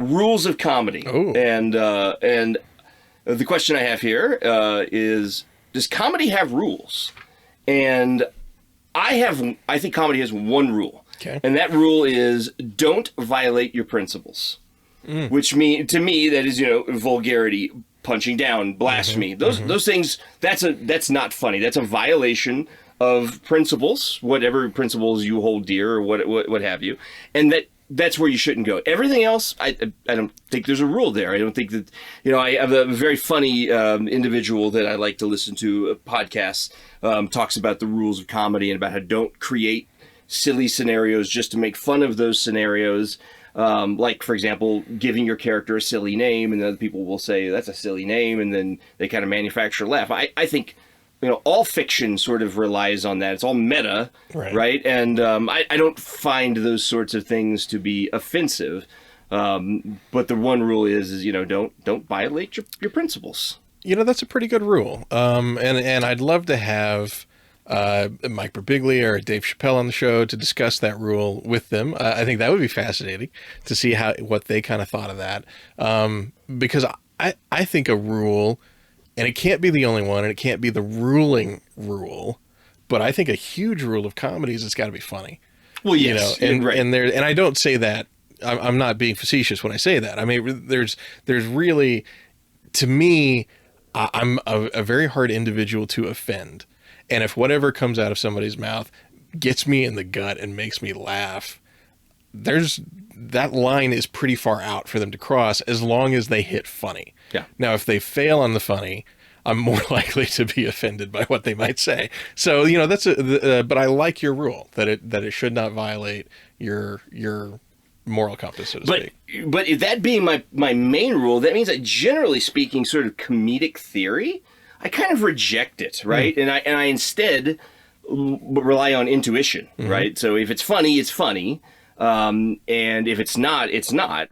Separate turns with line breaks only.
rules of comedy.
Oh.
And the question I have here is, does comedy have rules? And I think comedy has one rule.
Okay.
And that rule is don't violate your principles. Which to me, that is, vulgarity, punching down, blasphemy. Those things, that's not funny. That's a violation of principles, whatever principles you hold dear or what have you. And that's where you shouldn't go. Everything else, I don't think there's a rule there. I don't think that, I have a very funny individual that I like to listen to, podcasts, talks about the rules of comedy and about how don't create silly scenarios just to make fun of those scenarios. Like, for example, giving your character a silly name, and other people will say, that's a silly name, and then they kind of manufacture a laugh. I think, all fiction sort of relies on that. It's all meta, right? And I don't find those sorts of things to be offensive. But the one rule is don't violate your principles.
That's a pretty good rule. And I'd love to have Mike Birbiglia or Dave Chappelle on the show to discuss that rule with them. I think that would be fascinating to see what they kind of thought of that. Because I think a rule, and it can't be the only one, and it can't be the ruling rule, but I think a huge rule of comedy is it's got to be funny.
Well, yes,
and
right.
and I don't say that. I'm not being facetious when I say that. I mean, there's really, to me, I'm a very hard individual to offend. And if whatever comes out of somebody's mouth gets me in the gut and makes me laugh, that line is pretty far out for them to cross as long as they hit funny.
Yeah.
Now, if they fail on the funny, I'm more likely to be offended by what they might say. So, that's but I like your rule that it should not violate your moral compass, so to speak.
But if that being my main rule, that means that generally speaking, sort of comedic theory, I kind of reject it, right? And I instead rely on intuition, right? So if it's funny, it's funny. And if it's not, it's not.